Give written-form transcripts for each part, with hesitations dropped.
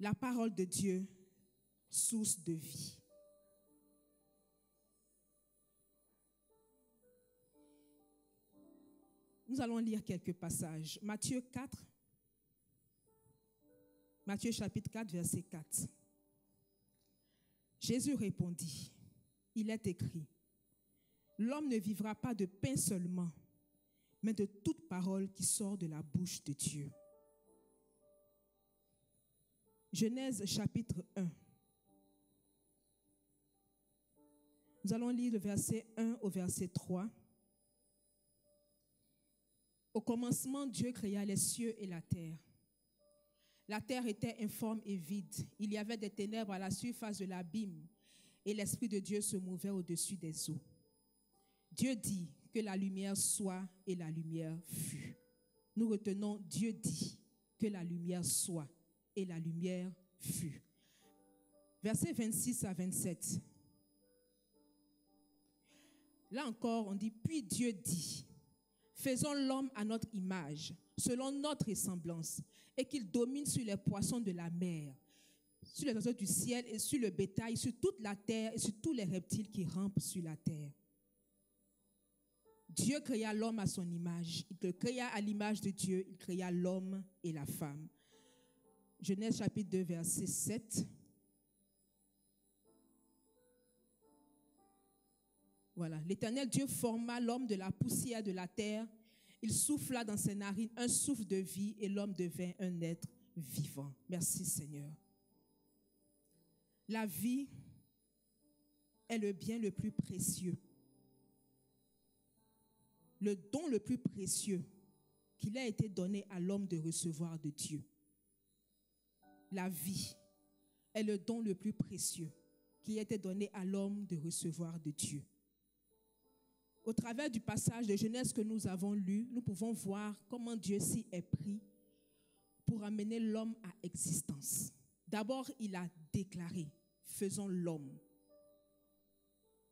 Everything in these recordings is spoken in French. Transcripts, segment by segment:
La parole de Dieu, source de vie. Nous allons lire quelques passages. Matthieu chapitre 4, verset 4. Jésus répondit, il est écrit, l'homme ne vivra pas de pain seulement, mais de toute parole qui sort de la bouche de Dieu. Genèse chapitre 1. Nous allons lire le verset 1 au verset 3. Au commencement, Dieu créa les cieux et la terre. La terre était informe et vide. Il y avait des ténèbres à la surface de l'abîme et l'Esprit de Dieu se mouvait au-dessus des eaux. Dieu dit que la lumière soit et la lumière fut. Nous retenons Dieu dit que la lumière soit et la lumière fut. Versets 26 à 27. Là encore, on dit, puis Dieu dit, faisons l'homme à notre image, selon notre ressemblance, et qu'il domine sur les poissons de la mer, sur les oiseaux du ciel et sur le bétail, sur toute la terre et sur tous les reptiles qui rampent sur la terre. Dieu créa l'homme à son image. Il le créa à l'image de Dieu. Il créa l'homme et la femme. Genèse chapitre 2, verset 7. Voilà. L'Éternel Dieu forma l'homme de la poussière de la terre. Il souffla dans ses narines un souffle de vie et l'homme devint un être vivant. Merci Seigneur. La vie est le bien le plus précieux. Le don le plus précieux qu'il a été donné à l'homme de recevoir de Dieu. La vie est le don le plus précieux qui a été donné à l'homme de recevoir de Dieu. Au travers du passage de Genèse que nous avons lu, nous pouvons voir comment Dieu s'y est pris pour amener l'homme à existence. D'abord, il a déclaré, faisons l'homme.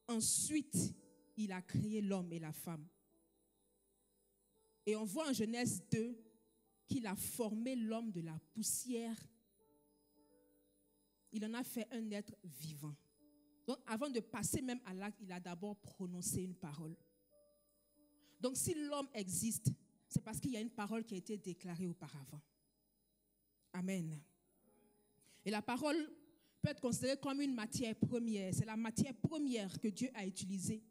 Ensuite, il a créé l'homme et la femme. Et on voit en Genèse 2 qu'il a formé l'homme de la poussière. Il en a fait un être vivant. Donc, avant de passer même à l'acte, il a d'abord prononcé une parole. Donc, si l'homme existe, c'est parce qu'il y a une parole qui a été déclarée auparavant. Amen. Et la parole peut être considérée comme une matière première. C'est la matière première que Dieu a utilisée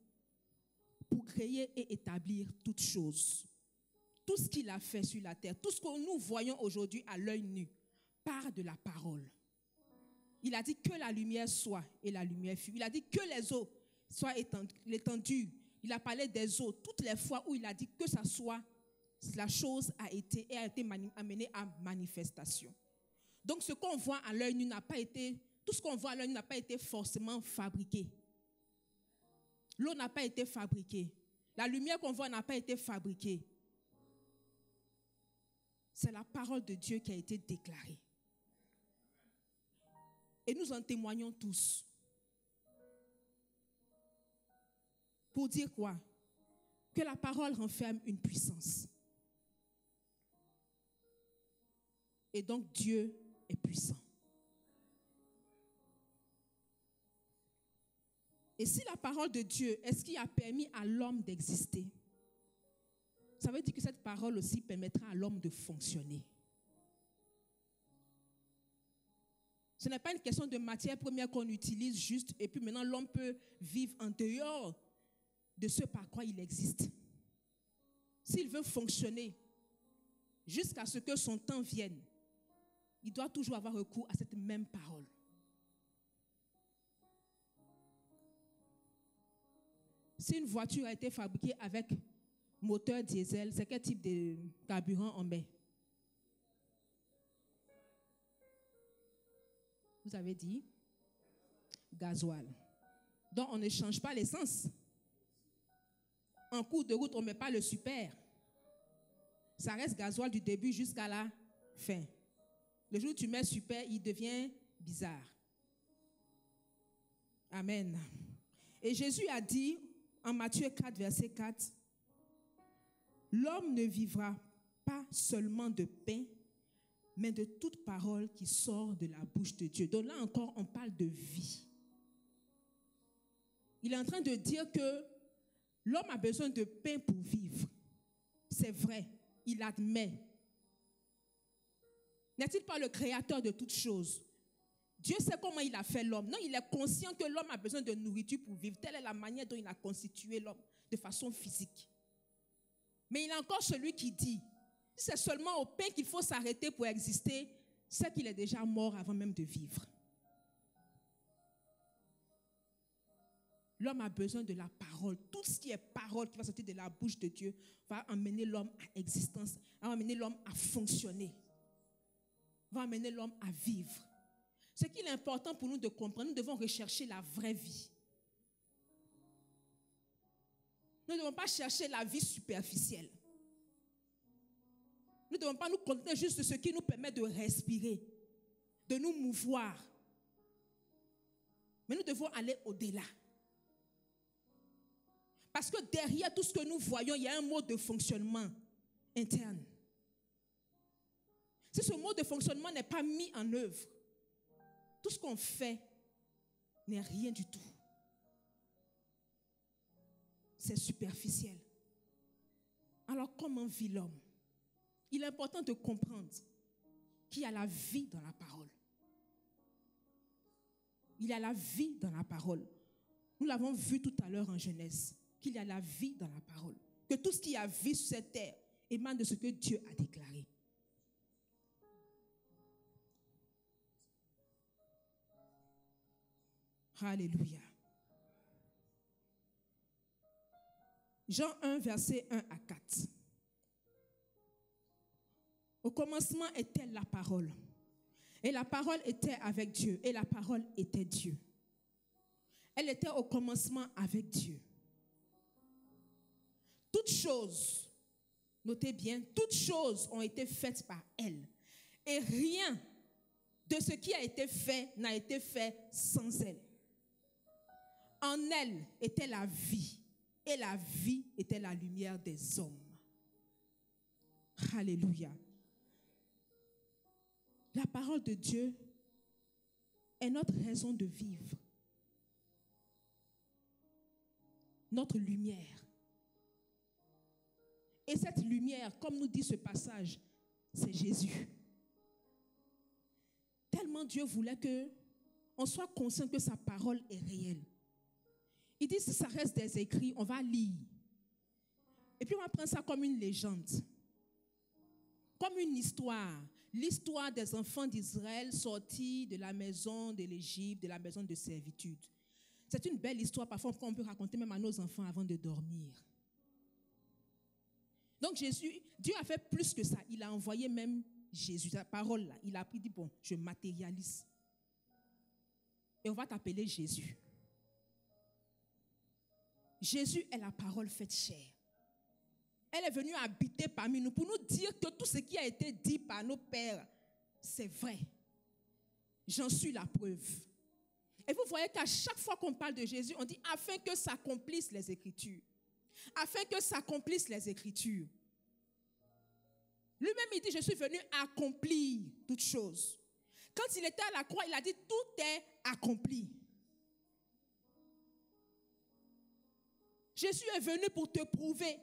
pour créer et établir toutes choses. Tout ce qu'il a fait sur la terre, tout ce que nous voyons aujourd'hui à l'œil nu, part de la parole. Il a dit que la lumière soit et la lumière fut. Il a dit que les eaux soient l'étendue. Il a parlé des eaux. Toutes les fois où il a dit que ça soit, la chose a été amenée à manifestation. Donc ce qu'on voit à l'œil nu n'a pas été, tout ce qu'on voit à l'œil nu n'a pas été forcément fabriqué. L'eau n'a pas été fabriquée. La lumière qu'on voit n'a pas été fabriquée. C'est la parole de Dieu qui a été déclarée. Et nous en témoignons tous. Pour dire quoi? Que la parole renferme une puissance. Et donc Dieu est puissant. Et si la parole de Dieu est ce qui a permis à l'homme d'exister, ça veut dire que cette parole aussi permettra à l'homme de fonctionner. Ce n'est pas une question de matière première qu'on utilise juste et puis maintenant l'homme peut vivre en dehors de ce par quoi il existe. S'il veut fonctionner jusqu'à ce que son temps vienne, il doit toujours avoir recours à cette même parole. Si une voiture a été fabriquée avec moteur diesel, c'est quel type de carburant on met? Vous avez dit gasoil. Donc on ne change pas l'essence. En cours de route, on ne met pas le super. Ça reste gasoil du début jusqu'à la fin. Le jour où tu mets super, il devient bizarre. Amen. Et Jésus a dit en Matthieu 4, verset 4, l'homme ne vivra pas seulement de pain, mais de toute parole qui sort de la bouche de Dieu. Donc là encore, on parle de vie. Il est en train de dire que l'homme a besoin de pain pour vivre. C'est vrai, il admet. N'est-il pas le créateur de toutes choses? Dieu sait comment il a fait l'homme. Non, il est conscient que l'homme a besoin de nourriture pour vivre. Telle est la manière dont il a constitué l'homme, de façon physique. Mais il y a encore celui qui dit, si c'est seulement au pain qu'il faut s'arrêter pour exister, c'est qu'il est déjà mort avant même de vivre. L'homme a besoin de la parole. Tout ce qui est parole qui va sortir de la bouche de Dieu va amener l'homme à existence, va amener l'homme à fonctionner, va amener l'homme à vivre. Ce qu'il est important pour nous de comprendre, nous devons rechercher la vraie vie. Nous ne devons pas chercher la vie superficielle. Nous ne devons pas nous contenter juste de ce qui nous permet de respirer, de nous mouvoir. Mais nous devons aller au-delà. Parce que derrière tout ce que nous voyons, il y a un mode de fonctionnement interne. Si ce mode de fonctionnement n'est pas mis en œuvre, tout ce qu'on fait n'est rien du tout. C'est superficiel. Alors comment vit l'homme? Il est important de comprendre qu'il y a la vie dans la parole. Il y a la vie dans la parole. Nous l'avons vu tout à l'heure en Genèse, qu'il y a la vie dans la parole. Que tout ce qui a vie sur cette terre émane de ce que Dieu a déclaré. Alléluia. Jean 1, verset 1 à 4. Au commencement était la parole. Et la parole était avec Dieu. Et la parole était Dieu. Elle était au commencement avec Dieu. Toutes choses, notez bien, toutes choses ont été faites par elle. Et rien de ce qui a été fait n'a été fait sans elle. En elle était la vie. Et la vie était la lumière des hommes. Alléluia. La parole de Dieu est notre raison de vivre. Notre lumière. Et cette lumière, comme nous dit ce passage, c'est Jésus. Tellement Dieu voulait qu'on soit conscient que sa parole est réelle. Il dit, si ça reste des écrits, on va lire. Et puis on va prendre ça comme une légende. Comme une histoire. L'histoire des enfants d'Israël sortis de la maison de l'Égypte, de la maison de servitude. C'est une belle histoire, parfois on peut raconter même à nos enfants avant de dormir. Donc Dieu a fait plus que ça. Il a envoyé même Jésus, sa parole là. Il a pris, dit bon, je matérialise. Et on va t'appeler Jésus. Jésus est la parole faite chair. Elle est venue habiter parmi nous pour nous dire que tout ce qui a été dit par nos pères, c'est vrai. J'en suis la preuve. Et vous voyez qu'à chaque fois qu'on parle de Jésus, on dit afin que s'accomplissent les Écritures. Afin que s'accomplissent les Écritures. Lui-même, il dit, je suis venu accomplir toutes choses. Quand il était à la croix, il a dit, tout est accompli. Jésus est venu pour te prouver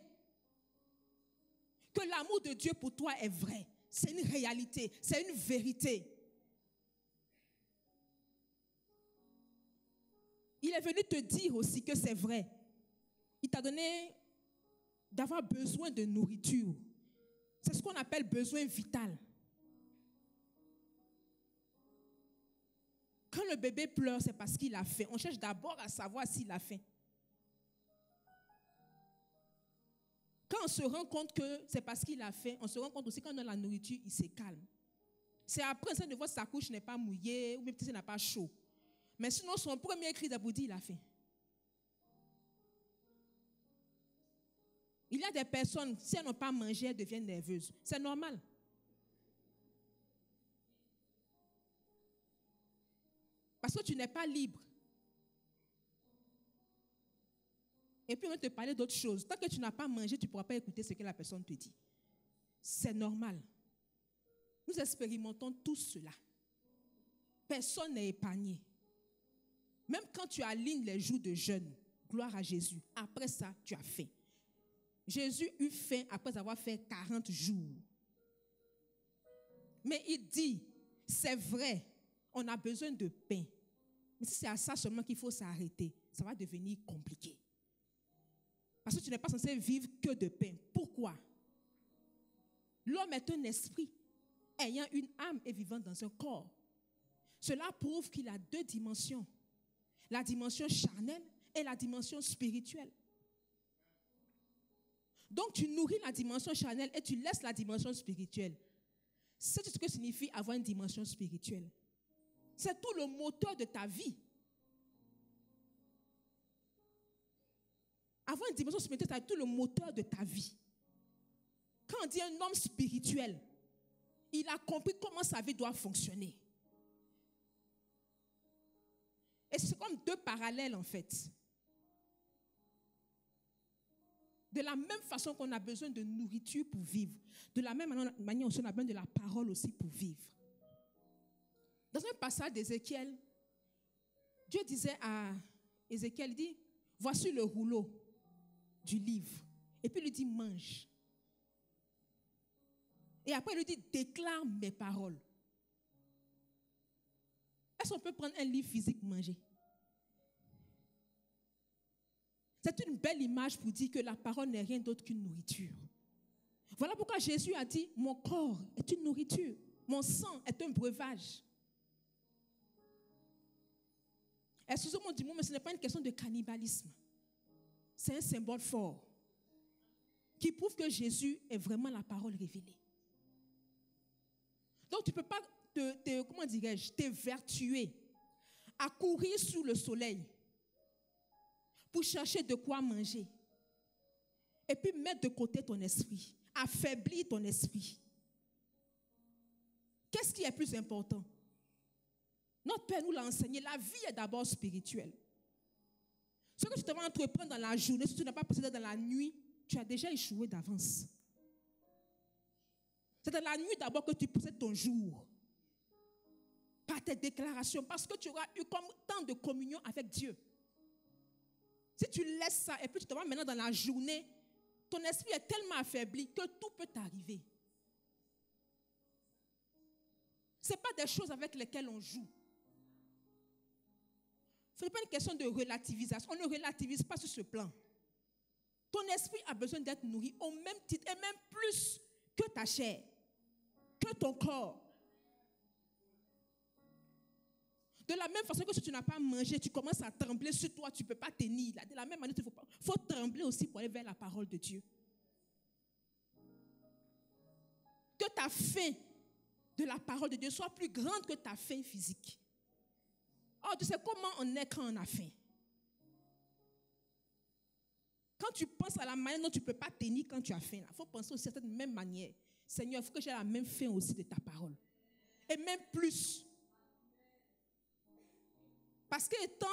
que l'amour de Dieu pour toi est vrai. C'est une réalité, c'est une vérité. Il est venu te dire aussi que c'est vrai. Il t'a donné d'avoir besoin de nourriture. C'est ce qu'on appelle besoin vital. Quand le bébé pleure, c'est parce qu'il a faim. On cherche d'abord à savoir s'il a faim. Quand on se rend compte que c'est parce qu'il a faim, on se rend compte aussi quand on a la nourriture, il se calme. C'est après ça de voir si sa couche n'est pas mouillée ou même si elle n'a pas chaud. Mais sinon, son premier cri d'abouti, il a faim. Il y a des personnes, si elles n'ont pas mangé, elles deviennent nerveuses. C'est normal. Parce que tu n'es pas libre. Et puis on va te parler d'autres choses. Tant que tu n'as pas mangé, tu ne pourras pas écouter ce que la personne te dit. C'est normal. Nous expérimentons tous cela. Personne n'est épargné. Même quand tu alignes les jours de jeûne, gloire à Jésus, après ça, tu as faim. Jésus eut faim après avoir fait 40 jours. Mais il dit, c'est vrai, on a besoin de pain. Mais si c'est à ça seulement qu'il faut s'arrêter, ça va devenir compliqué. Parce que tu n'es pas censé vivre que de pain. Pourquoi? L'homme est un esprit, ayant une âme et vivant dans un corps. Cela prouve qu'il a deux dimensions. La dimension charnelle et la dimension spirituelle. Donc tu nourris la dimension charnelle et tu laisses la dimension spirituelle. C'est ce que signifie avoir une dimension spirituelle. C'est tout le moteur de ta vie. Avoir une dimension spirituelle, c'est tout le moteur de ta vie. Quand on dit un homme spirituel, il a compris comment sa vie doit fonctionner. Et c'est comme deux parallèles en fait. De la même façon qu'on a besoin de nourriture pour vivre, de la même manière on a besoin de la parole aussi pour vivre. Dans un passage d'Ézéchiel, Dieu disait à Ézéchiel, il dit, voici le rouleau du livre. Et puis il lui dit, mange. Et après il lui dit, déclare mes paroles. Est-ce qu'on peut prendre un livre physique, manger? C'est une belle image pour dire que la parole n'est rien d'autre qu'une nourriture. Voilà pourquoi Jésus a dit, mon corps est une nourriture, mon sang est un breuvage. Excusez-moi du mot, mais ce n'est pas une question de cannibalisme. C'est un symbole fort qui prouve que Jésus est vraiment la parole révélée. Donc tu ne peux pas t'évertuer à courir sous le soleil pour chercher de quoi manger et puis mettre de côté ton esprit, affaiblir ton esprit. Qu'est-ce qui est plus important? Notre Père nous l'a enseigné, la vie est d'abord spirituelle. Ce que tu devrais entreprendre dans la journée, si tu n'as pas procédé dans la nuit, tu as déjà échoué d'avance. C'est dans la nuit d'abord que tu possèdes ton jour. Par tes déclarations, parce que tu auras eu comme temps de communion avec Dieu. Si tu laisses ça et puis tu te vois maintenant dans la journée, ton esprit est tellement affaibli que tout peut t'arriver. Ce n'est pas des choses avec lesquelles on joue. Ce n'est pas une question de relativisation. On ne relativise pas sur ce plan. Ton esprit a besoin d'être nourri au même titre et même plus que ta chair, que ton corps. De la même façon que si tu n'as pas mangé, tu commences à trembler sur toi, tu ne peux pas tenir. De la même manière, il faut trembler aussi pour aller vers la parole de Dieu. Que ta faim de la parole de Dieu soit plus grande que ta faim physique. Oh, tu sais comment on est quand on a faim. Quand tu penses à la manière dont tu ne peux pas tenir quand tu as faim, il faut penser aussi à cette même manière. Seigneur, il faut que j'ai la même faim aussi de ta parole. Et même plus. Parce qu'étant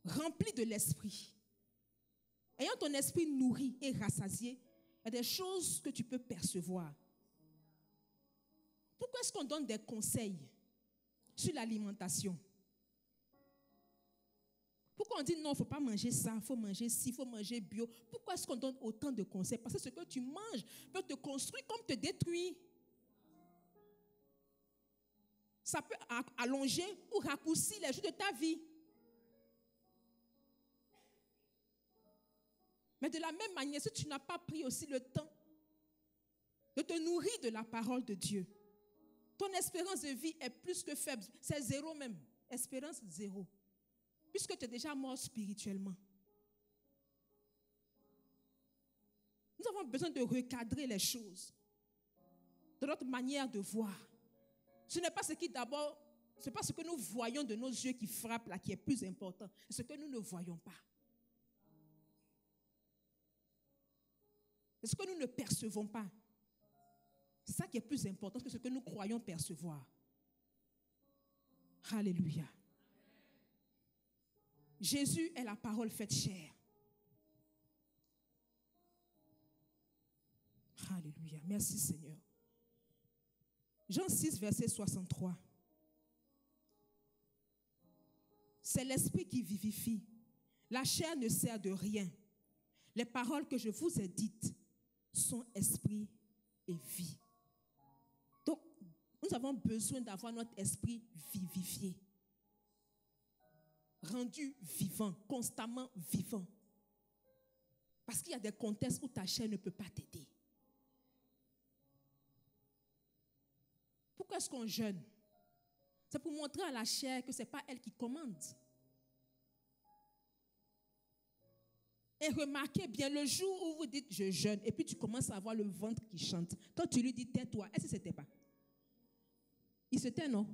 rempli de l'esprit, ayant ton esprit nourri et rassasié, il y a des choses que tu peux percevoir. Pourquoi est-ce qu'on donne des conseils sur l'alimentation? Pourquoi on dit non, il ne faut pas manger ça, il faut manger ci, il faut manger bio? Pourquoi est-ce qu'on donne autant de conseils? Parce que ce que tu manges peut te construire comme te détruire. Ça peut allonger ou raccourcir les jours de ta vie. Mais de la même manière, si tu n'as pas pris aussi le temps de te nourrir de la parole de Dieu, ton espérance de vie est plus que faible. C'est zéro même. Espérance zéro. Puisque tu es déjà mort spirituellement. Nous avons besoin de recadrer les choses. De notre manière de voir. Ce n'est pas ce qui d'abord, ce n'est pas ce que nous voyons de nos yeux qui frappe là, qui est plus important. C'est ce que nous ne voyons pas. C'est ce que nous ne percevons pas. C'est ça qui est plus important que ce que nous croyons percevoir. Alléluia. Jésus est la parole faite chair. Alléluia. Merci Seigneur. Jean 6, verset 63. C'est l'esprit qui vivifie. La chair ne sert de rien. Les paroles que je vous ai dites sont esprit et vie. Donc, nous avons besoin d'avoir notre esprit vivifié, rendu vivant, constamment vivant. Parce qu'il y a des contextes où ta chair ne peut pas t'aider. Pourquoi est-ce qu'on jeûne? C'est pour montrer à la chair que ce n'est pas elle qui commande. Et remarquez bien, le jour où vous dites je jeûne, et puis tu commences à avoir le ventre qui chante, quand tu lui dis tais-toi, est-ce que ce n'était pas? Il se tait, non?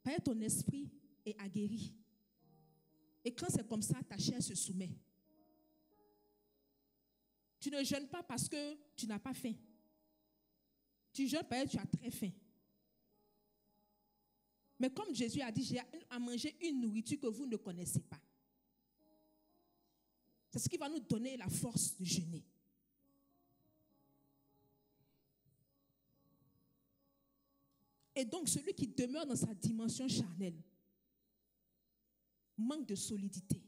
Parce que ton esprit est aguerri. Et quand c'est comme ça, ta chair se soumet. Tu ne jeûnes pas parce que tu n'as pas faim. Tu jeûnes parce que tu as très faim. Mais comme Jésus a dit, j'ai à manger une nourriture que vous ne connaissez pas. C'est ce qui va nous donner la force de jeûner. Et donc, celui qui demeure dans sa dimension charnelle manque de solidité.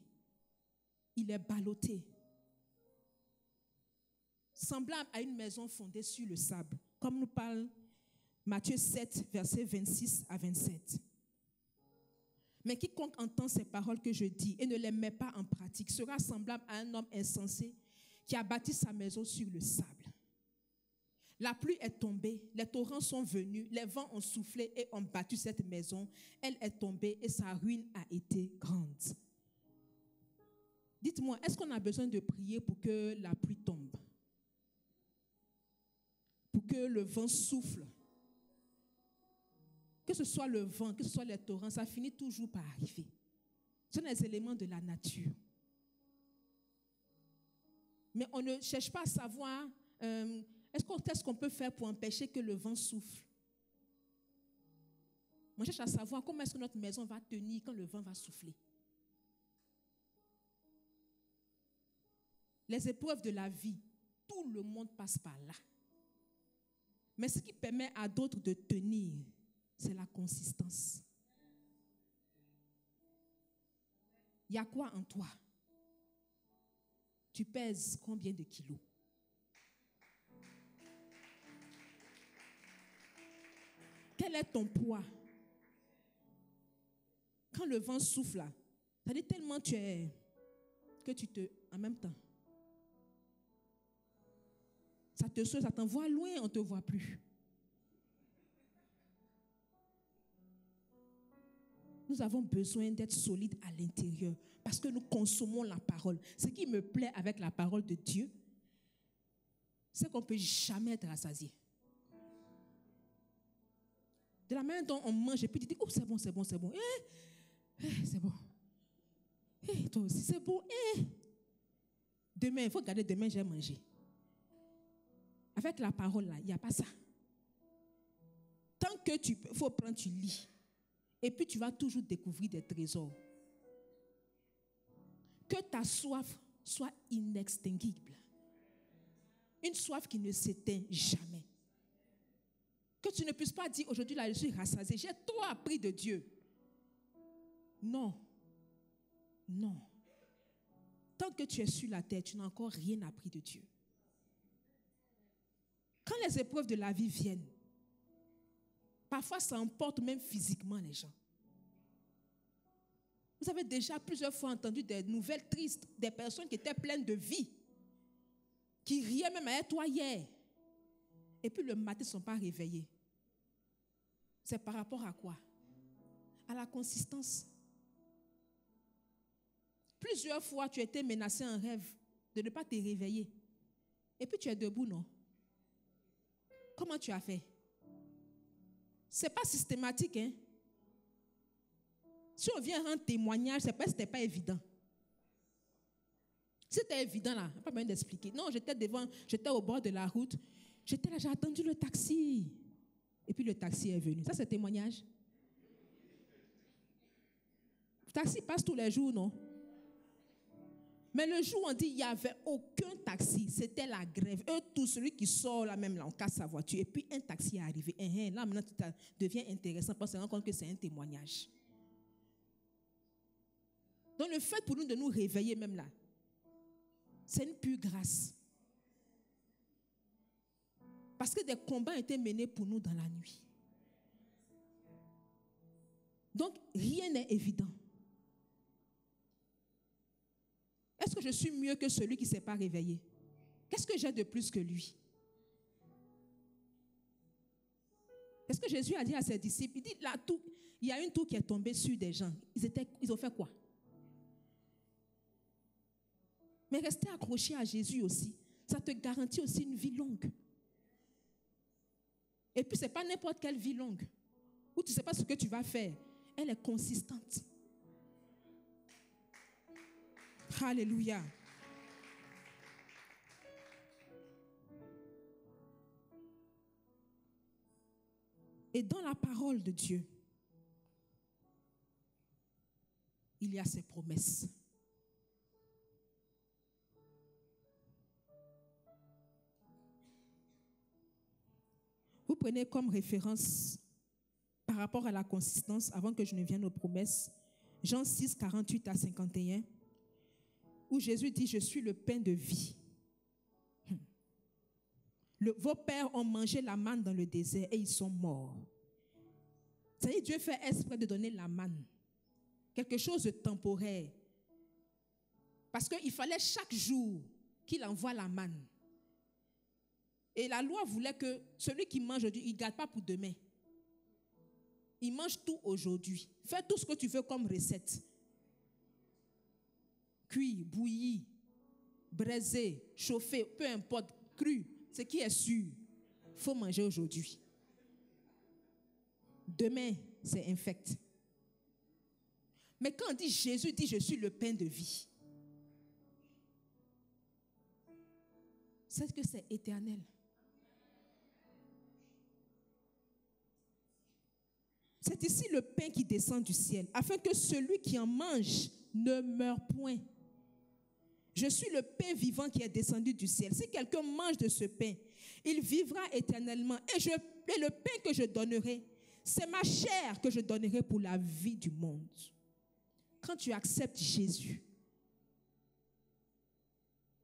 Il est ballotté. Semblable à une maison fondée sur le sable. Comme nous parle Matthieu 7, versets 26 à 27. Mais quiconque entend ces paroles que je dis et ne les met pas en pratique sera semblable à un homme insensé qui a bâti sa maison sur le sable. La pluie est tombée, les torrents sont venus, les vents ont soufflé et ont battu cette maison. Elle est tombée et sa ruine a été grande. Dites-moi, est-ce qu'on a besoin de prier pour que la pluie tombe? Pour que le vent souffle? Que ce soit le vent, que ce soit les torrents, ça finit toujours par arriver. Ce sont des éléments de la nature. Mais on ne cherche pas à savoir qu'est-ce qu'on peut faire pour empêcher que le vent souffle. On cherche à savoir comment est-ce que notre maison va tenir quand le vent va souffler. Les épreuves de la vie, tout le monde passe par là. Mais ce qui permet à d'autres de tenir, c'est la consistance. Il y a quoi en toi? Tu pèses combien de kilos? Quel est ton poids? Quand le vent souffle là, ça dit tellement tu es que tu te... En même temps, ça te sauve, ça t'envoie loin, on ne te voit plus. Nous avons besoin d'être solides à l'intérieur parce que nous consommons la parole. Ce qui me plaît avec la parole de Dieu, c'est qu'on ne peut jamais être rassasié. De la manière dont on mange et puis tu dis, oh c'est bon, c'est bon, c'est bon. C'est bon. Toi aussi, c'est bon. Demain, il faut garder demain, j'ai mangé. Avec la parole là, il n'y a pas ça. Tant que tu peux, il faut prendre, tu lis. Et puis tu vas toujours découvrir des trésors. Que ta soif soit inextinguible. Une soif qui ne s'éteint jamais. Que tu ne puisses pas dire aujourd'hui là je suis rassasié, j'ai trop appris de Dieu. Non. Non. Tant que tu es sur la terre, tu n'as encore rien appris de Dieu. Quand les épreuves de la vie viennent, parfois ça emporte même physiquement les gens. Vous avez déjà plusieurs fois entendu des nouvelles tristes, des personnes qui étaient pleines de vie, qui riaient même à toi hier. Et puis le matin, ils ne sont pas réveillés. C'est par rapport à quoi? À la consistance. Plusieurs fois, tu as été menacé en rêve de ne pas te réveiller. Et puis tu es debout, non? Comment tu as fait? Ce n'est pas systématique, hein? Si on vient rendre témoignage, c'est parce que ce n'était pas évident. Si c'était évident, là, pas besoin d'expliquer. Non, j'étais au bord de la route. J'étais là, j'ai attendu le taxi. Et puis le taxi est venu. Ça, c'est témoignage. Le taxi passe tous les jours, non? Mais le jour où on dit qu'il n'y avait aucun taxi, c'était la grève. Eux, tout celui qui sort là même, là, on casse sa voiture. Et puis un taxi est arrivé. Là, maintenant, ça devient intéressant parce qu'on se rend compte que c'est un témoignage. Donc le fait pour nous de nous réveiller même là, c'est une pure grâce. Parce que des combats ont été menés pour nous dans la nuit. Donc rien n'est évident. Est-ce que je suis mieux que celui qui ne s'est pas réveillé? Qu'est-ce que j'ai de plus que lui? Est-ce que Jésus a dit à ses disciples, il dit, là, il y a une tour qui est tombée sur des gens. Ils ont fait quoi? Mais rester accroché à Jésus aussi, ça te garantit aussi une vie longue. Et puis, ce n'est pas n'importe quelle vie longue, où tu ne sais pas ce que tu vas faire. Elle est consistante. Alléluia. Et dans la parole de Dieu, il y a ses promesses. Vous prenez comme référence, par rapport à la consistance, avant que je ne vienne aux promesses, Jean 6, 48 à 51, où Jésus dit, je suis le pain de vie. Vos pères ont mangé la manne dans le désert et ils sont morts. C'est-à-dire, Dieu fait exprès de donner la manne, quelque chose de temporaire. Parce qu'il fallait chaque jour qu'il envoie la manne. Et la loi voulait que celui qui mange aujourd'hui, il ne garde pas pour demain. Il mange tout aujourd'hui. Fais tout ce que tu veux comme recette. Cuit, bouilli, braisé, chauffé, peu importe, cru, ce qui est sûr, il faut manger aujourd'hui. Demain, c'est infect. Mais quand on dit Jésus dit, je suis le pain de vie, c'est que c'est éternel. C'est ici le pain qui descend du ciel, afin que celui qui en mange ne meure point. Je suis le pain vivant qui est descendu du ciel. Si quelqu'un mange de ce pain, il vivra éternellement. Et le pain que je donnerai, c'est ma chair que je donnerai pour la vie du monde. Quand tu acceptes Jésus,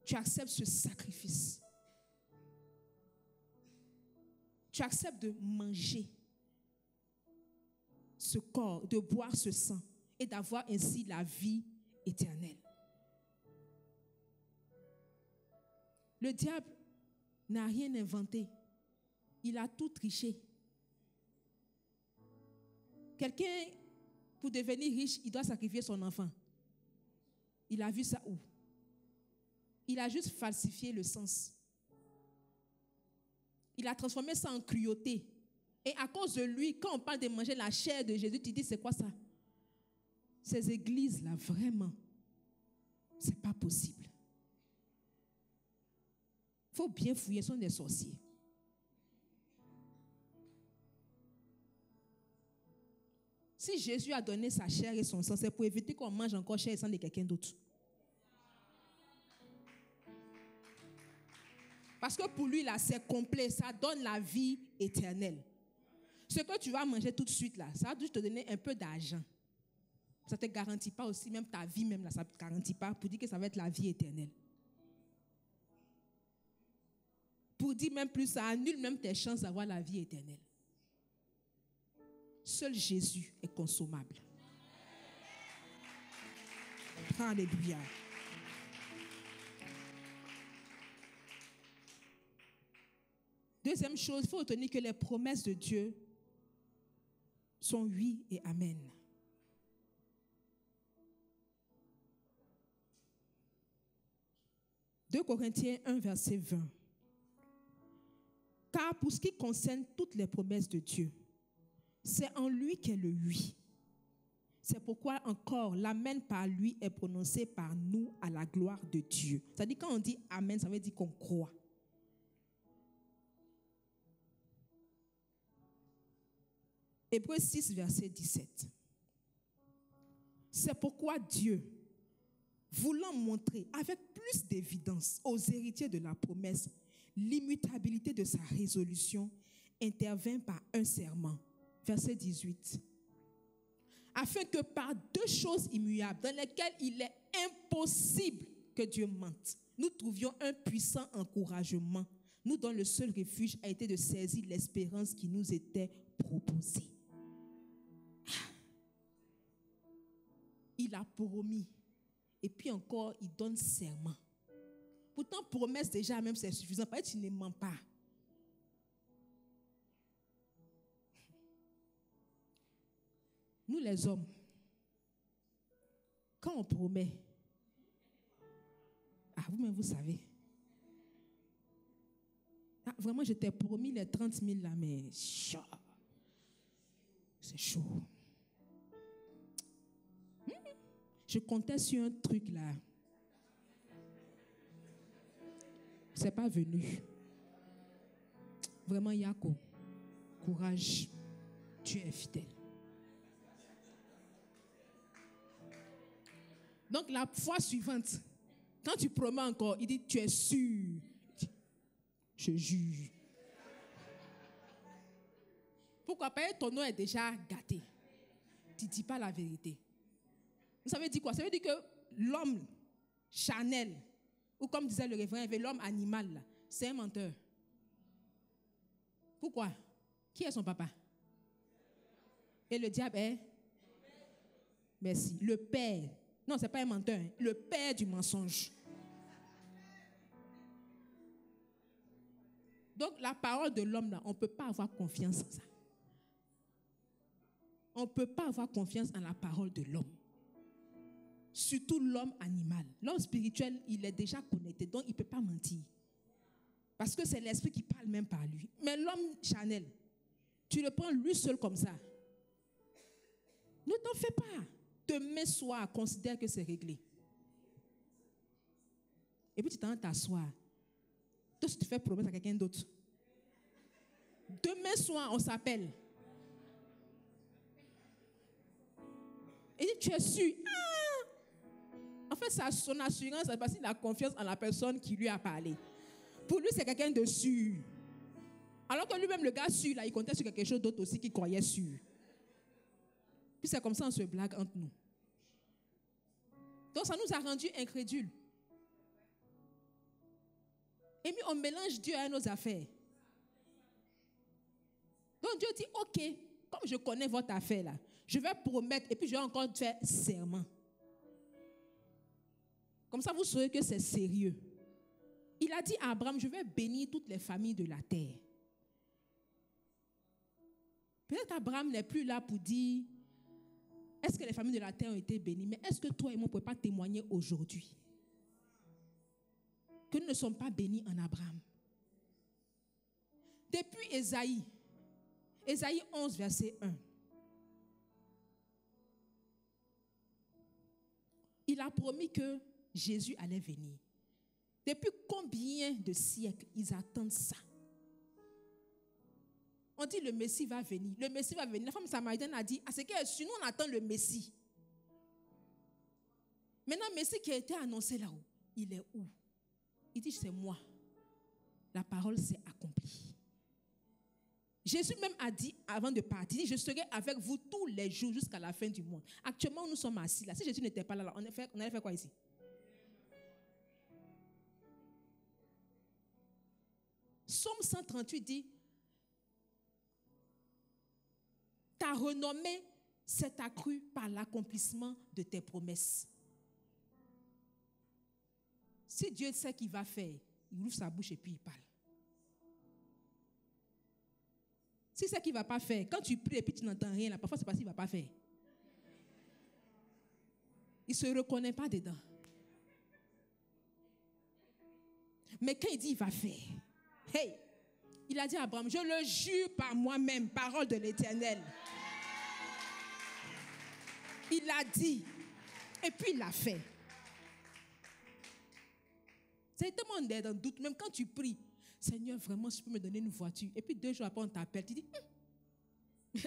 tu acceptes ce sacrifice. Tu acceptes de manger ce corps, de boire ce sang et d'avoir ainsi la vie éternelle. Le diable n'a rien inventé. Il a tout triché. Quelqu'un, pour devenir riche, il doit sacrifier son enfant. Il a vu ça où? Il a juste falsifié le sens. Il a transformé ça en cruauté. Et à cause de lui, quand on parle de manger la chair de Jésus, tu dis, c'est quoi ça? Ces églises-là, vraiment, c'est pas possible. Il faut bien fouiller, ce sont des sorciers. Si Jésus a donné sa chair et son sang, c'est pour éviter qu'on mange encore chair et sang de quelqu'un d'autre. Parce que pour lui, là, c'est complet. Ça donne la vie éternelle. Ce que tu vas manger tout de suite, là, ça va juste te donner un peu d'argent. Ça ne te garantit pas aussi, même ta vie, même là, ça ne te garantit pas pour dire que ça va être la vie éternelle. Pour dire même plus, ça annule même tes chances d'avoir la vie éternelle. Seul Jésus est consommable. Alléluia. Deuxième chose, il faut retenir que les promesses de Dieu sont oui et amen. « 2 Corinthiens 1, verset 20. Car pour ce qui concerne toutes les promesses de Dieu, c'est en lui qu'est le oui. C'est pourquoi encore l'amen par lui est prononcé par nous à la gloire de Dieu. » C'est-à-dire quand on dit amen, ça veut dire qu'on croit. Hébreux 6, verset 17. C'est pourquoi Dieu, voulant montrer avec plus d'évidence aux héritiers de la promesse l'immutabilité de sa résolution, intervint par un serment. Verset 18. Afin que par deux choses immuables, dans lesquelles il est impossible que Dieu mente, nous trouvions un puissant encouragement, nous dont le seul refuge a été de saisir l'espérance qui nous était proposée. Il a promis. Et puis encore, il donne serment. Pourtant, promesse déjà même, c'est suffisant. Parce que tu ne mens pas. Nous les hommes, quand on promet, vous-même vous savez. Vraiment, je t'ai promis les 30 000 là, mais c'est chaud. Je comptais sur un truc là. C'est pas venu. Vraiment, Yako, courage, tu es fidèle. Donc la fois suivante, quand tu promets encore, il dit, tu es sûr. Je juge. Pourquoi pas? Ton nom est déjà gâté. Tu ne dis pas la vérité. Ça veut dire quoi? Ça veut dire que l'homme charnel, ou comme disait le révérend, l'homme animal, c'est un menteur. Pourquoi? Qui est son papa? Et le diable est? Merci. Le père. Non, ce n'est pas un menteur. Le père du mensonge. Donc, la parole de l'homme, là, on ne peut pas avoir confiance en ça. On ne peut pas avoir confiance en la parole de l'homme. Surtout l'homme animal. L'homme spirituel, il est déjà connecté, donc il ne peut pas mentir. Parce que c'est l'esprit qui parle même par lui. Mais l'homme charnel, tu le prends lui seul comme ça. Ne t'en fais pas. Demain soir, considère que c'est réglé. Et puis tu t'en t'asseoir. Toi, si tu fais promesse à quelqu'un d'autre. Demain soir, on s'appelle. Et dit, tu es sûr. En fait, son assurance, c'est parce qu'il a confiance en la personne qui lui a parlé. Pour lui, c'est quelqu'un de sûr. Alors que lui-même, le gars sûr, là, il comptait sur quelque chose d'autre aussi qu'il croyait sûr. Puis c'est comme ça, on se blague entre nous. Donc, ça nous a rendus incrédules. Et puis, on mélange Dieu à nos affaires. Donc, Dieu dit, OK, comme je connais votre affaire là, je vais promettre et puis je vais encore faire serment. Comme ça, vous saurez que c'est sérieux. Il a dit à Abraham, je vais bénir toutes les familles de la terre. Peut-être Abraham n'est plus là pour dire, est-ce que les familles de la terre ont été bénies? Mais est-ce que toi et moi, on ne peut pas témoigner aujourd'hui que nous ne sommes pas bénis en Abraham? Depuis Ésaïe 11, verset 1. Il a promis que Jésus allait venir. Depuis combien de siècles ils attendent ça? On dit le Messie va venir. Le Messie va venir. La femme samaritaine a dit, c'est qu'elle est sûre, nous on attend le Messie. Maintenant, le Messie qui a été annoncé là-haut, il est où? Il dit, c'est moi. La parole s'est accomplie. Jésus même a dit, avant de partir, je serai avec vous tous les jours jusqu'à la fin du monde. Actuellement, nous sommes assis là. Si Jésus n'était pas là, on allait faire quoi ici? Psaume 138 dit, ta renommée s'est accrue par l'accomplissement de tes promesses. Si Dieu sait qu'il va faire, il ouvre sa bouche et puis il parle. Si c'est qu'il ne va pas faire, quand tu pries et puis tu n'entends rien, là, parfois c'est parce qu'il ne va pas faire. Il ne se reconnaît pas dedans. Mais quand il dit il va faire, hey, il a dit à Abraham, je le jure par moi-même, parole de l'Éternel. Il l'a dit, et puis il l'a fait. C'est tellement dans le doute, même quand tu pries, Seigneur, vraiment, si tu peux me donner une voiture. Et puis 2 jours après, on t'appelle, tu dis,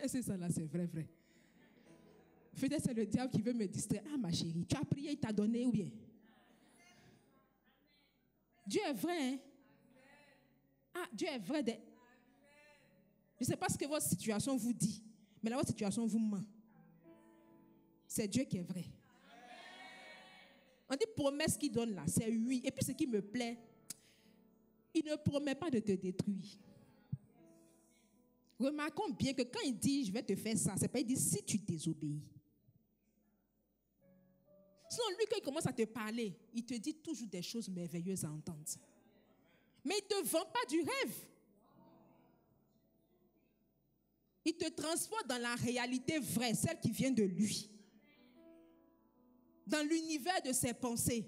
c'est ça là, c'est vrai. Peut-être c'est le diable qui veut me distraire. Ah ma chérie, tu as prié, il t'a donné ou bien? Dieu est vrai. Hein? Ah, Dieu est vrai. Je ne sais pas ce que votre situation vous dit, mais là, votre situation vous ment. C'est Dieu qui est vrai. On dit promesse qu'il donne là, c'est oui. Et puis ce qui me plaît, il ne promet pas de te détruire. Remarquons bien que quand il dit je vais te faire ça, c'est pas il dit si tu désobéis. Sinon, lui, quand il commence à te parler, il te dit toujours des choses merveilleuses à entendre. Mais il ne te vend pas du rêve. Il te transporte dans la réalité vraie, celle qui vient de lui. Dans l'univers de ses pensées.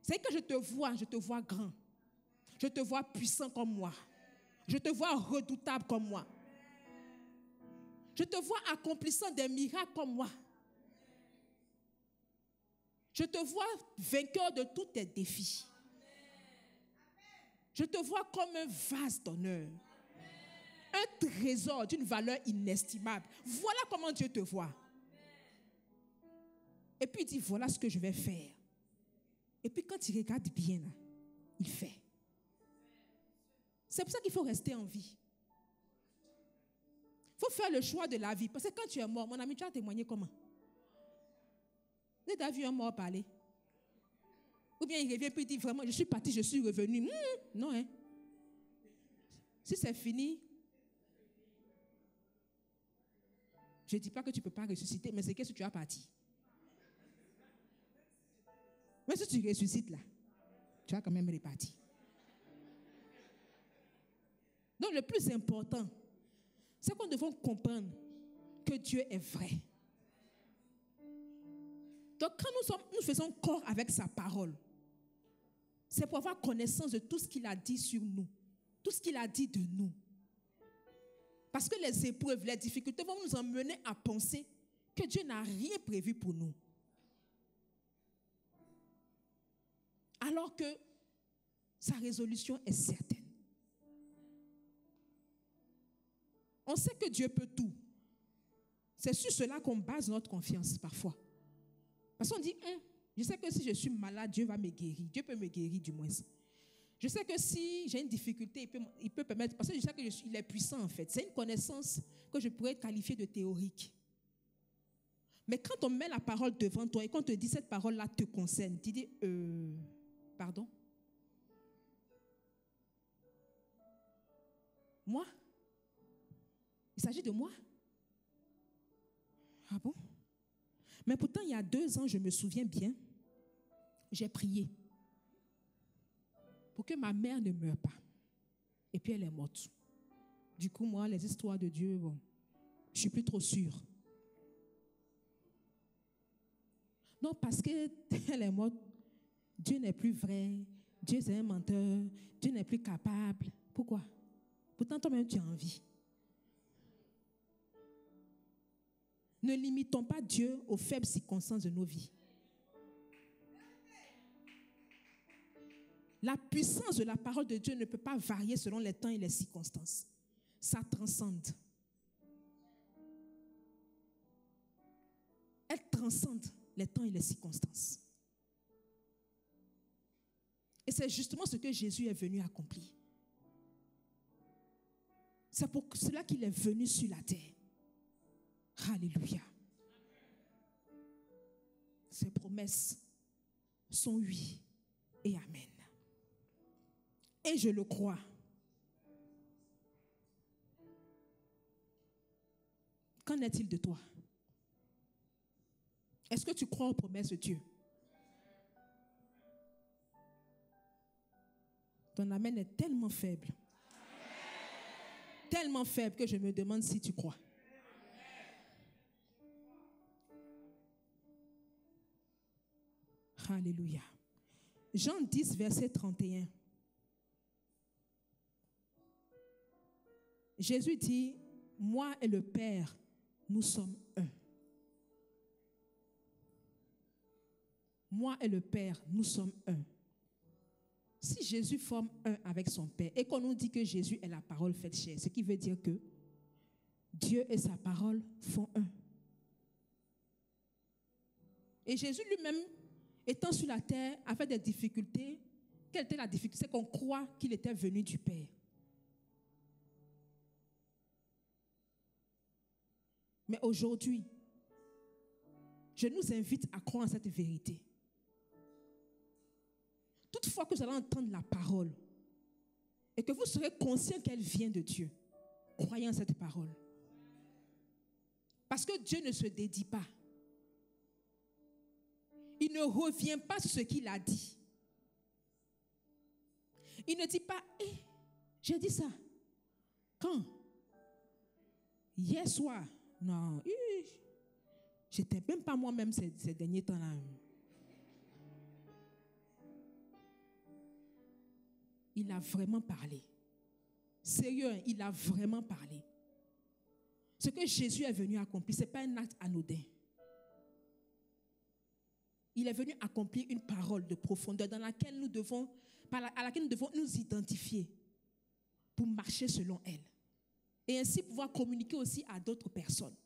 C'est que je te vois grand. Je te vois puissant comme moi. Je te vois redoutable comme moi. Je te vois accomplissant des miracles comme moi. Je te vois vainqueur de tous tes défis. Je te vois comme un vase d'honneur. Un trésor d'une valeur inestimable. Voilà comment Dieu te voit. Et puis il dit, voilà ce que je vais faire. Et puis quand il regarde bien, là, il fait. C'est pour ça qu'il faut rester en vie. Il faut faire le choix de la vie. Parce que quand tu es mort, mon ami, tu as témoigné comment? Vous avez vu un mort parler? Ou bien il revient puis il dit vraiment, je suis parti, je suis revenu. Non, hein? Si c'est fini, je ne dis pas que tu ne peux pas ressusciter, mais c'est qu'est-ce que tu as parti? Mais si tu ressuscites là, tu as quand même reparti. Donc le plus important, c'est qu'on devons comprendre que Dieu est vrai. Donc quand nous faisons corps avec sa parole, c'est pour avoir connaissance de tout ce qu'il a dit sur nous, tout ce qu'il a dit de nous. Parce que les épreuves, les difficultés vont nous emmener à penser que Dieu n'a rien prévu pour nous. Alors que sa résolution est certaine. On sait que Dieu peut tout. C'est sur cela qu'on base notre confiance parfois. Parce qu'on dit, je sais que si je suis malade, Dieu va me guérir. Dieu peut me guérir du moins. Je sais que si j'ai une difficulté, il peut permettre, parce que je sais qu'il est puissant en fait. C'est une connaissance que je pourrais qualifier de théorique. Mais quand on met la parole devant toi et qu'on te dit cette parole-là te concerne, tu dis, pardon? Moi? Il s'agit de moi? Ah bon? Mais pourtant, il y a 2 ans, je me souviens bien, j'ai prié pour que ma mère ne meure pas. Et puis elle est morte. Du coup, moi, les histoires de Dieu, bon, je ne suis plus trop sûre. Non, parce qu'elle est morte, Dieu n'est plus vrai, Dieu est un menteur, Dieu n'est plus capable. Pourquoi? Pourtant, toi-même, tu as envie. Ne limitons pas Dieu aux faibles circonstances de nos vies. La puissance de la parole de Dieu ne peut pas varier selon les temps et les circonstances. Ça transcende. Elle transcende les temps et les circonstances. Et c'est justement ce que Jésus est venu accomplir. C'est pour cela qu'il est venu sur la terre. Alléluia. Ses promesses sont oui et amen. Et je le crois. Qu'en est-il de toi? Est-ce que tu crois aux promesses de Dieu? Ton amen est tellement faible. Tellement faible que je me demande si tu crois. Alléluia. Jean 10, verset 31. Jésus dit, moi et le Père, nous sommes un. Moi et le Père, nous sommes un. Si Jésus forme un avec son Père et qu'on nous dit que Jésus est la parole faite chair, ce qui veut dire que Dieu et sa parole font un. Et Jésus lui-même, étant sur la terre, avait des difficultés Quelle était la difficulté? C'est qu'on croit qu'il était venu du Père. Mais aujourd'hui, je nous invite à croire en cette vérité. Toutefois que vous allez entendre la parole et que vous serez conscient qu'elle vient de Dieu, croyez en cette parole. Parce que Dieu ne se dédie pas. Il ne revient pas sur ce qu'il a dit. Il ne dit pas, j'ai dit ça. Quand? Hier soir. Non, j'étais même pas moi-même ces derniers temps-là. Il a vraiment parlé. Sérieux, il a vraiment parlé. Ce que Jésus est venu accomplir, ce n'est pas un acte anodin. Il est venu accomplir une parole de profondeur à laquelle nous devons nous identifier pour marcher selon elle. Et ainsi pouvoir communiquer aussi à d'autres personnes.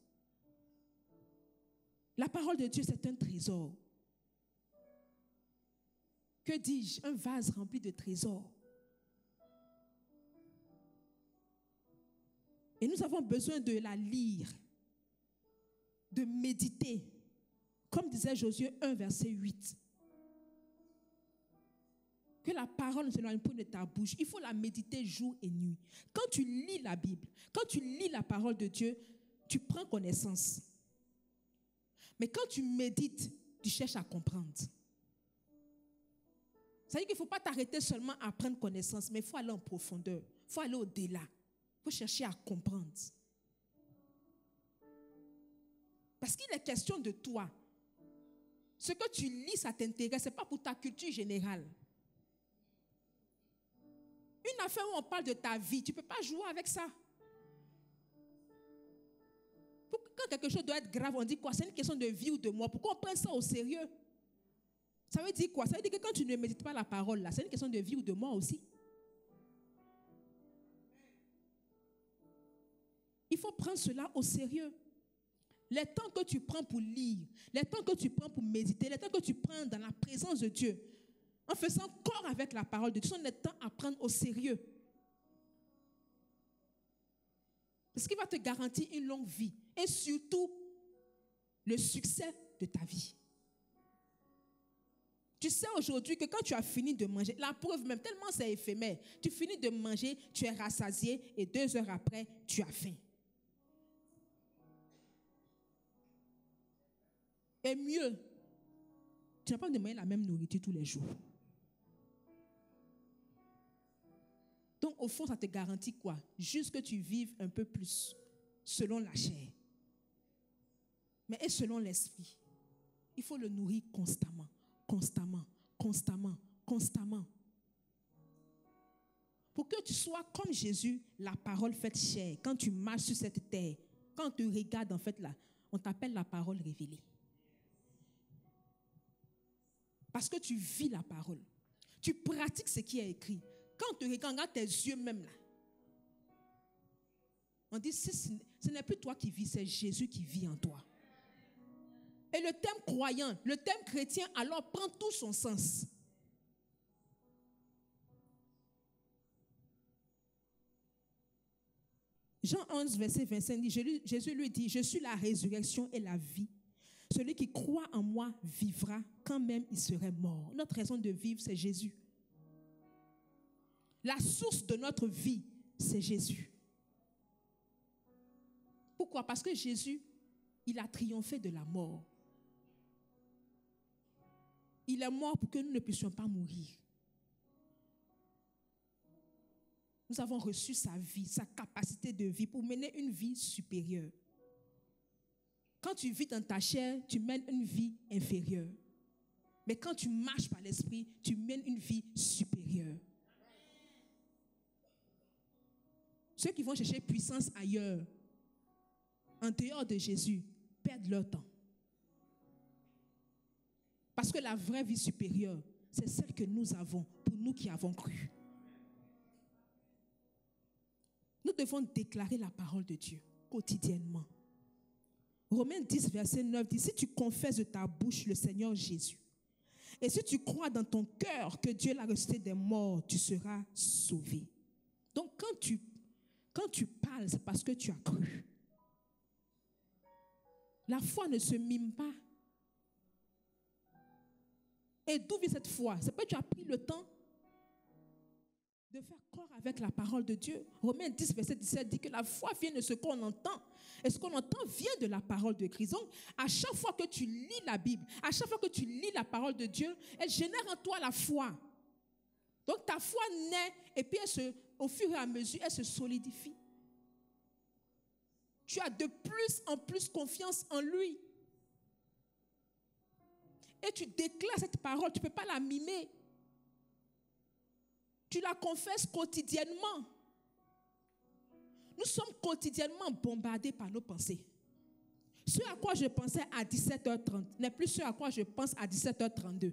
La parole de Dieu, c'est un trésor. Que dis-je? Un vase rempli de trésors. Et nous avons besoin de la lire, de méditer. Comme disait Josué 1, verset 8. Que la parole ne s'éloigne pas de ta bouche. Il faut la méditer jour et nuit. Quand tu lis la Bible, quand tu lis la parole de Dieu, tu prends connaissance. Mais quand tu médites, tu cherches à comprendre. Ça veut dire qu'il ne faut pas t'arrêter seulement à prendre connaissance, mais il faut aller en profondeur. Il faut aller au-delà. Il faut chercher à comprendre. Parce qu'il est question de toi. Ce que tu lis, ça t'intéresse. Ce n'est pas pour ta culture générale. Une affaire où on parle de ta vie, tu ne peux pas jouer avec ça. Quand quelque chose doit être grave, on dit quoi? C'est une question de vie ou de mort. Pourquoi on prend ça au sérieux? Ça veut dire quoi? Ça veut dire que quand tu ne médites pas la parole, là, c'est une question de vie ou de mort aussi. Il faut prendre cela au sérieux. Les temps que tu prends pour lire, les temps que tu prends pour méditer, les temps que tu prends dans la présence de Dieu, en faisant corps avec la parole de Dieu, ce sont des temps à prendre au sérieux. Parce qu'il va te garantir une longue vie et surtout le succès de ta vie. Tu sais aujourd'hui que quand tu as fini de manger, la preuve même, tellement c'est éphémère, tu finis de manger, tu es rassasié et 2 heures après, tu as faim. Et mieux, tu n'as pas de manger la même nourriture tous les jours. Donc, au fond, ça te garantit quoi? Juste que tu vives un peu plus selon la chair. Mais et selon l'esprit. Il faut le nourrir constamment, constamment, constamment, constamment. Pour que tu sois comme Jésus, la parole faite chair. Quand tu marches sur cette terre, quand on te regarde, en fait, là, on t'appelle la parole révélée. Parce que tu vis la parole. Tu pratiques ce qui est écrit. Quand on te regarde tes yeux même là, on dit, ce n'est plus toi qui vis, c'est Jésus qui vit en toi. Et le terme croyant, le terme chrétien, alors prend tout son sens. Jean 11, verset 25 dit, Jésus lui dit, je suis la résurrection et la vie. Celui qui croit en moi vivra quand même il serait mort. Notre raison de vivre, c'est Jésus. La source de notre vie, c'est Jésus. Pourquoi? Parce que Jésus, il a triomphé de la mort. Il est mort pour que nous ne puissions pas mourir. Nous avons reçu sa vie, sa capacité de vie pour mener une vie supérieure. Quand tu vis dans ta chair, tu mènes une vie inférieure. Mais quand tu marches par l'esprit, tu mènes une vie supérieure. Ceux qui vont chercher puissance ailleurs, en dehors de Jésus, perdent leur temps. Parce que la vraie vie supérieure, c'est celle que nous avons, pour nous qui avons cru. Nous devons déclarer la parole de Dieu quotidiennement. Romains 10, verset 9 dit, si tu confesses de ta bouche le Seigneur Jésus Et si tu crois dans ton cœur que Dieu l'a ressuscité des morts, tu seras sauvé. Donc quand tu parles, c'est parce que tu as cru. La foi ne se mime pas. Et d'où vient cette foi? C'est parce que tu as pris le temps de faire corps avec la parole de Dieu. Romains 10, verset 17 dit que la foi vient de ce qu'on entend. Et ce qu'on entend vient de la parole de Christ. Donc, à chaque fois que tu lis la Bible, à chaque fois que tu lis la parole de Dieu, elle génère en toi la foi. Donc, ta foi naît et puis au fur et à mesure, elle se solidifie. Tu as de plus en plus confiance en lui. Et tu déclares cette parole, tu ne peux pas la mimer. Tu la confesses quotidiennement. Nous sommes quotidiennement bombardés par nos pensées. Ce à quoi je pensais à 17h30 n'est plus ce à quoi je pense à 17h32.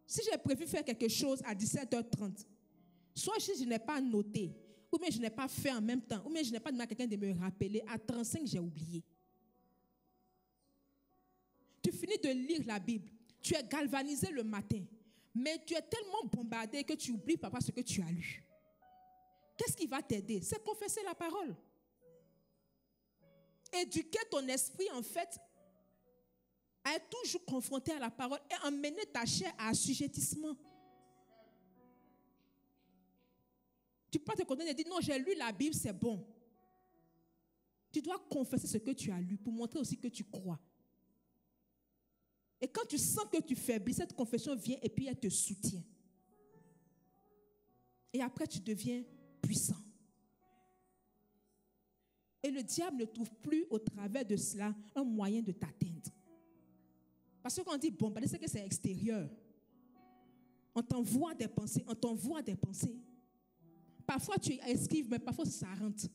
Si j'ai prévu faire quelque chose à 17h30, soit si je n'ai pas noté, ou bien je n'ai pas fait en même temps, ou bien je n'ai pas demandé à quelqu'un de me rappeler, à 35 j'ai oublié. Tu finis de lire la Bible, tu es galvanisé le matin, mais tu es tellement bombardé que tu oublies parfois ce que tu as lu. Qu'est-ce qui va t'aider? C'est confesser la parole. Éduquer ton esprit, en fait, à être toujours confronté à la parole et emmener ta chair à assujettissement. Tu peux te contenter de dire, non, j'ai lu la Bible, c'est bon. Tu dois confesser ce que tu as lu pour montrer aussi que tu crois. Et quand tu sens que tu faiblis, cette confession vient et puis elle te soutient. Et après, tu deviens puissant. Et le diable ne trouve plus au travers de cela un moyen de t'atteindre. Parce que quand on dit bombarder, c'est que c'est extérieur. On t'envoie des pensées, on t'envoie des pensées. Parfois tu esquives, mais parfois ça rentre.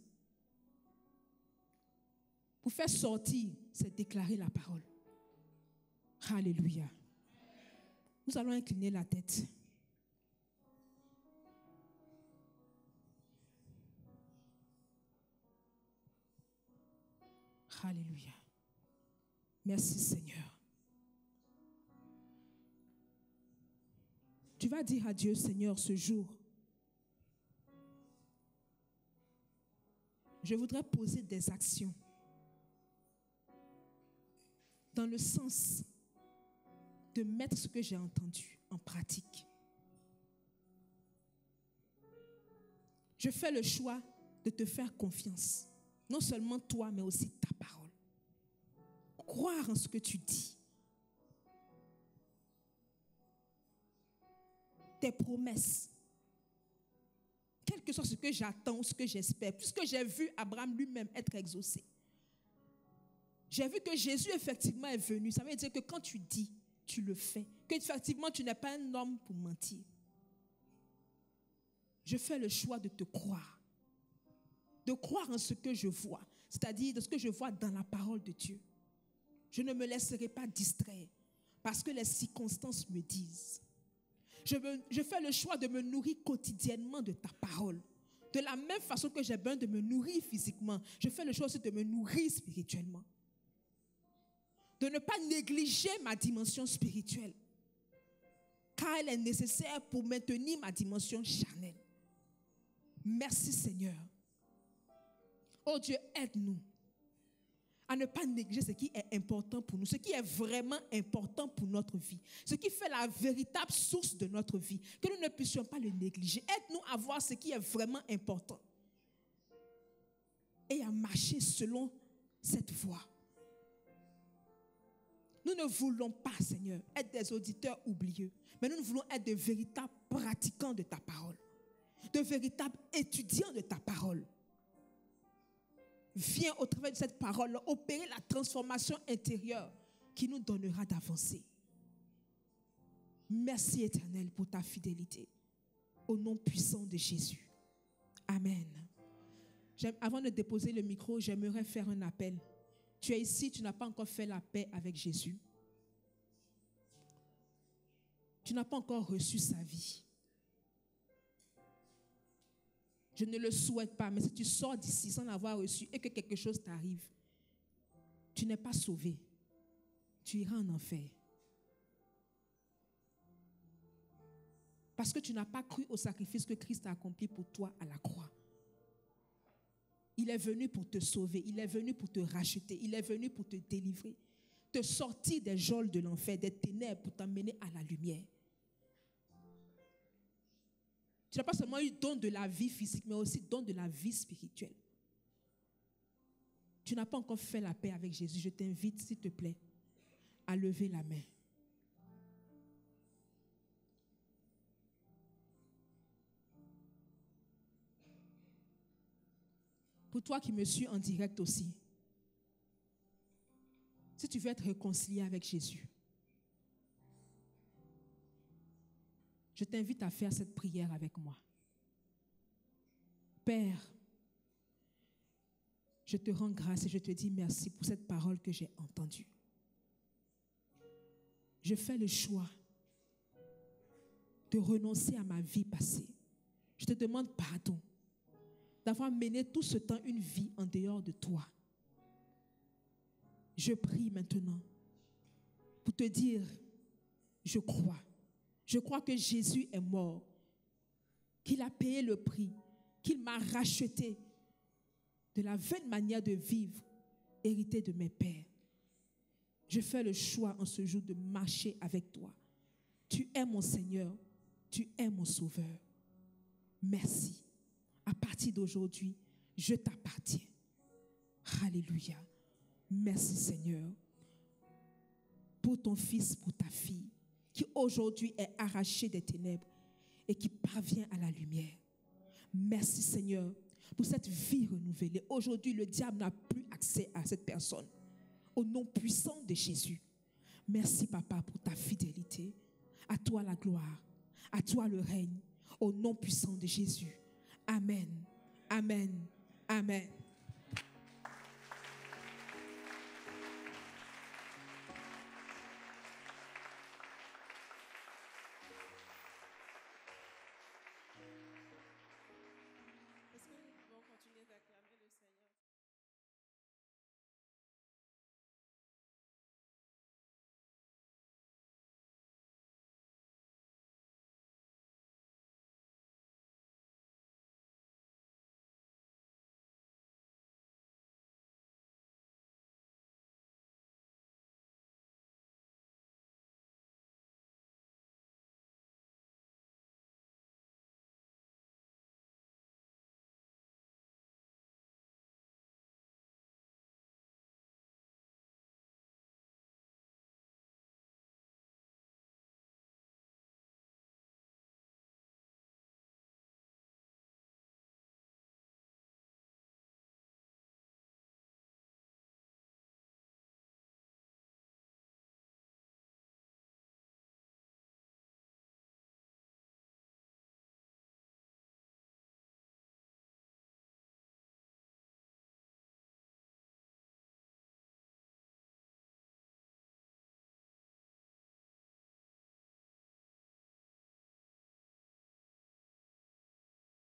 Pour faire sortir, c'est déclarer la parole. Alléluia. Nous allons incliner la tête. Alléluia. Merci Seigneur. Tu vas dire à Dieu, Seigneur, ce jour, je voudrais poser des actions dans le sens de mettre ce que j'ai entendu en pratique. Je fais le choix de te faire confiance. Non seulement toi, mais aussi ta parole. Croire en ce que tu dis. Tes promesses. Quel que soit ce que j'attends ou ce que j'espère. Puisque j'ai vu Abraham lui-même être exaucé. J'ai vu que Jésus effectivement est venu. Ça veut dire que quand tu dis, tu le fais. Que effectivement tu n'es pas un homme pour mentir. Je fais le choix de te croire. De croire en ce que je vois. C'est-à-dire de ce que je vois dans la parole de Dieu. Je ne me laisserai pas distraire. Parce que les circonstances me disent. Je fais le choix de me nourrir quotidiennement de ta parole. De la même façon que j'ai besoin de me nourrir physiquement, je fais le choix aussi de me nourrir spirituellement. De ne pas négliger ma dimension spirituelle. Car elle est nécessaire pour maintenir ma dimension charnelle. Merci Seigneur. Oh Dieu, aide-nous à ne pas négliger ce qui est important pour nous, ce qui est vraiment important pour notre vie, ce qui fait la véritable source de notre vie, que nous ne puissions pas le négliger. Aide-nous à voir ce qui est vraiment important et à marcher selon cette voie. Nous ne voulons pas, Seigneur, être des auditeurs oublieux, mais nous voulons être de véritables pratiquants de ta parole, de véritables étudiants de ta parole. Viens au travers de cette parole opérer la transformation intérieure qui nous donnera d'avancer. Merci Éternel pour ta fidélité. Au nom puissant de Jésus. Amen. Avant de déposer le micro, j'aimerais faire un appel. Tu es ici, tu n'as pas encore fait la paix avec Jésus. Tu n'as pas encore reçu sa vie. Je ne le souhaite pas, mais si tu sors d'ici sans l'avoir reçu et que quelque chose t'arrive, tu n'es pas sauvé. tu iras en enfer. Parce que tu n'as pas cru au sacrifice que Christ a accompli pour toi à la croix. Il est venu pour te sauver, il est venu pour te racheter, il est venu pour te délivrer, te sortir des geôles de l'enfer, des ténèbres pour t'emmener à la lumière. Tu n'as pas seulement eu don de la vie physique, mais aussi don de la vie spirituelle. Tu n'as pas encore fait la paix avec Jésus. Je t'invite, s'il te plaît, à lever la main. Pour toi qui me suis en direct aussi, si tu veux être réconcilié avec Jésus, je t'invite à faire cette prière avec moi. Père, je te rends grâce et je te dis merci pour cette parole que j'ai entendue. Je fais le choix de renoncer à ma vie passée. Je te demande pardon d'avoir mené tout ce temps une vie en dehors de toi. Je prie maintenant pour te dire, je crois que Jésus est mort, qu'il a payé le prix, qu'il m'a racheté de la vaine manière de vivre héritée de mes pères. Je fais le choix en ce jour de marcher avec toi. Tu es mon Seigneur, tu es mon Sauveur. Merci. À partir d'aujourd'hui, je t'appartiens. Alléluia. Merci Seigneur pour ton fils, pour ta fille, qui aujourd'hui est arraché des ténèbres et qui parvient à la lumière. Merci Seigneur pour cette vie renouvelée. Aujourd'hui, le diable n'a plus accès à cette personne. Au nom puissant de Jésus. Merci Papa pour ta fidélité. À toi la gloire, à toi le règne. Au nom puissant de Jésus. Amen. Amen. Amen. Est-ce que nous pouvons continuer d'accueillir?